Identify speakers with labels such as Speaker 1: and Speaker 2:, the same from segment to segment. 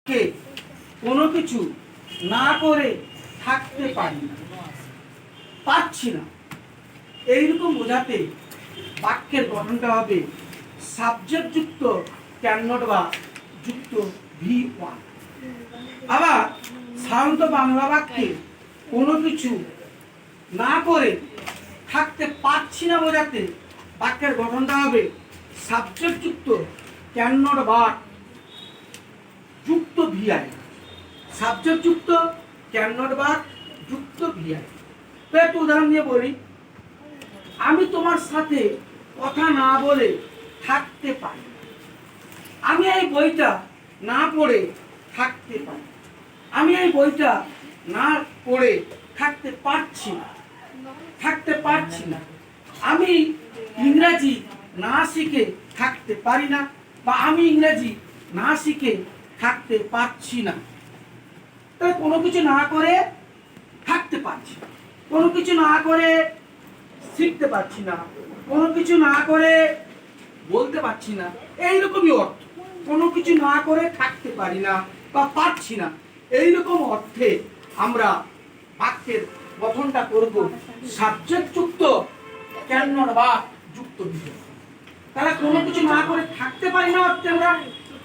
Speaker 1: কে কোনো কিছু না করে থাকতে পারি না, পারছি না, এইরকম বোঝাতে বাক্যের গঠনটা হবে সাবজেক্ট যুক্ত ক্যান নট বা যুক্ত ভি ওয়ান। আবার সাধারণত বাংলা বাক্যে কোনো কিছু না করে থাকতে পারছি না বোঝাতে বাক্যের গঠনটা হবে সাবজেক্ট যুক্ত ক্যান নট বা যুক্ত ভিআই। সাবজেক্ট যুক্ত ক্যান নট বা যুক্ত ভিআই। তো একটু উদাহরণ দিয়ে বলি, আমি তোমার সাথে কথা না বলে থাকতে পারি, আমি এই বইটা না পড়ে থাকতে পারি, আমি এই বইটা না পড়ে থাকতে পারছি না, থাকতে পারছি না, আমি ইংরাজি না শিখে থাকতে পারি না, বা আমি ইংরাজি না শিখে থাকতে পারছি না। তাই কোনো কিছু না করে থাকতে পারছি না, কোনো কিছু না করে শিখতে পারছি না, কোনো কিছু না করে বলতে পারছি না, এইরকমই অর্থ। কোনো কিছু না করে থাকতে পারি না বা পারছি না, এইরকম অর্থে আমরা বাক্যের গঠনটা করব সাবজেক্ট যুক্ত ক্যান নট বা যুক্ত ভিআই। তাহলে কোনো কিছু না করে থাকতে পারি না অর্থে আমরা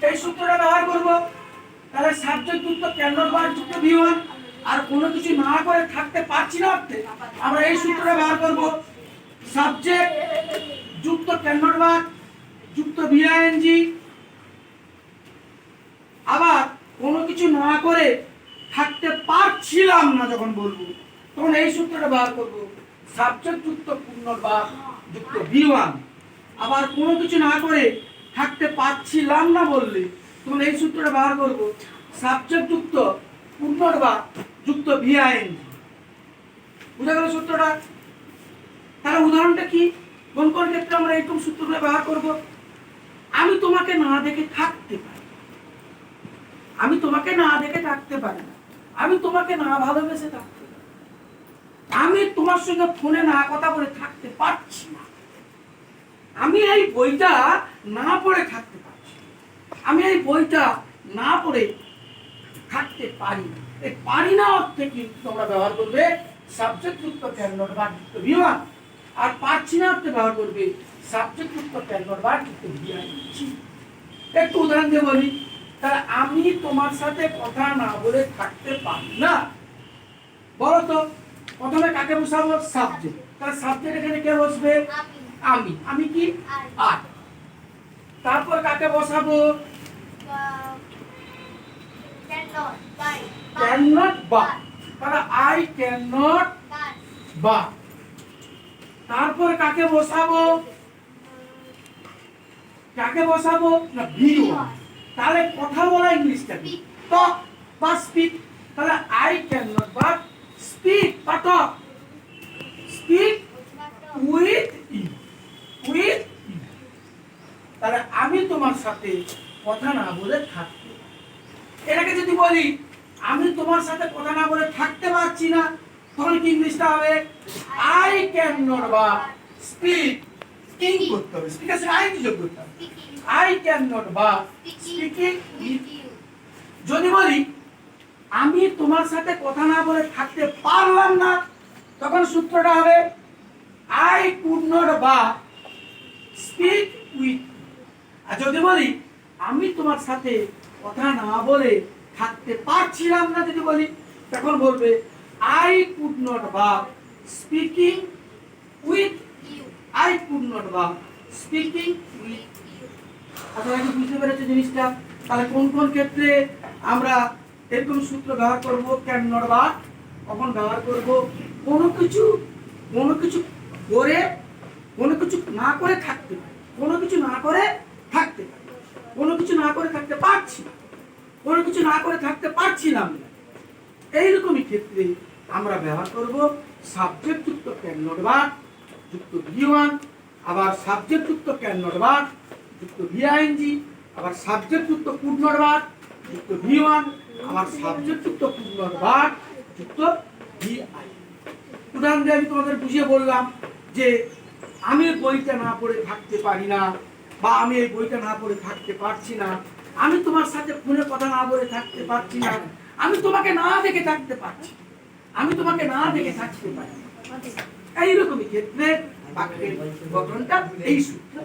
Speaker 1: এই সূত্রটা ব্যবহার করব। তাহলে সাবজেক্ট যুক্ত ক্যান নট বা যুক্ত ভিআই। আর কোনো কিছু না করে থাকতে পারছি না অর্থে আমরা এই সূত্রটা ব্যবহার করব সাবজেক্ট যুক্ত ক্যান নট বা যুক্ত ভিআইএনজি। আবার কোনো কিছু না করে থাকতে পারছিলাম না যখন বলবো তখন এই সূত্রটা ব্যবহার করব সাবজেক্ট যুক্ত পুনর্বার যুক্ত ভিওয়ান। আবার কোনো কিছু না করে থাকতে পারছিলাম না বললে তখন এই সূত্রটা ব্যবহার করব সাবজেক্ট যুক্ত পুনর্বার যুক্ত ভিআইএনজি। বুঝা গেল সূত্রটা? তাহলে উদাহরণটা কি, কোন কোন ক্ষেত্রে আমরা এরকম সূত্রগুলো ব্যবহার করব? আমি তোমাকে না দেখে থাকতে পারি, আমি তোমাকে না দেখে থাকতে পারি না, আমি তোমাকে না ভালোবেসে থাকতে পারি, আমি তোমার সঙ্গে ফোনে না কথা বলে থাকতে পারছি না, আমি এই বইটা না পড়ে থাকতে পারছি, আমি এই বইটা না পড়ে থাকতে পারি না। এই পারি না অর্থে কিন্তু তোমরা ব্যবহার করবে সাবজেক্ট যুক্ত ক্যান নট বা যুক্ত ভিওয়ান। আর পারছি না অর্থে ব্যবহার করবে সাবজেক্ট যুক্ত ক্যান নট বা যুক্ত ভিআইএনজি। একটু উদাহরণ দিয়ে বলি, তাহলে আমি তোমার সাথে কথা না বলে থাকতে পারি না। বলো তো প্রথমে কাকে বসাবো? সাবজেক্ট। তাহলে সাবজেক্ট এখানে কে বসবে? আমি। আমি কি? আই। তারপর কাকে বসাবো? ক্যান নট বা। তাহলে আই ক্যান নট বা। তারপর কাকে বসাবো? কাকে বসাবো? না ভিওয়ান। তাহলে কথা বলা ইংলিশটা কি? টক বা স্পিক। তাহলে আই ক্যান নট বা স্পিক বা talk. Speak with you, with you. তাহলে আমি তোমার সাথে কথা না বলে থাকতে, এটাকে যদি বলি আমি তোমার সাথে কথা না বলে থাকতে পারছি না, তখন কি ইংলিশটা হবে? আই ক্যান নট বা স্পিক, স্পিকিং করতে হবে, স্পিক আছে আই যোগ করতে হবে, I can not be speaking with you. যদি বলি আমি তোমার সাথে কথা না বলে থাকতে পারলাম না, তখন সূত্রটা হবে আই কুড নট বা স্পিক উইথ। আর যদি বলি আমি তোমার সাথে কথা না বলে থাকতে পারছিলাম না, যদি বলি তখন বলবে I could not be speaking with you, I could not be speaking with you. আপনারা কি বুঝতে পেরেছেন জিনিসটা? তাহলে কোন কোন ক্ষেত্রে আমরা এরকম সূত্র ব্যবহার করব ক্যান নট বা কখন ব্যবহার করব? কোনো কিছু করে, কোনো কিছু না করে থাকতে পারি, কোনো কিছু না করে থাকতে পারি, কোনো কিছু না করে থাকতে পারছি না, কোনো কিছু না করে থাকতে পারছিলাম না, এইরকমই ক্ষেত্রে আমরা ব্যবহার করব সাবজেক্ট যুক্ত ক্যান নট বা যুক্ত ভিওয়ান। আবার সাবজেক্ট যুক্ত ক্যান নট বা যুক্ত ভিআইএনজি। আবার সাবজেক্ট যুক্ত কুড নট বা যুক্ত ভিওয়ান। আবার সাবজেক্ট যুক্ত কুড নট বা যুক্ত ভিআই। উদাহরণ দিয়ে আমি তোমাদের বুঝিয়ে বললাম যে আমি বইটা না পড়ে থাকতে পারি না, বা আমি এই বইটা না পড়ে থাকতে পারছি না, আমি তোমার সাথে ফোনে কথা না বলে থাকতে পারছি না, আমি তোমাকে না দেখে থাকতে পারছি, আমি তোমাকে না দেখে থাকতে পারি। এইরকমই ক্ষেত্রে বাক্যের গঠনটা এই সূত্র।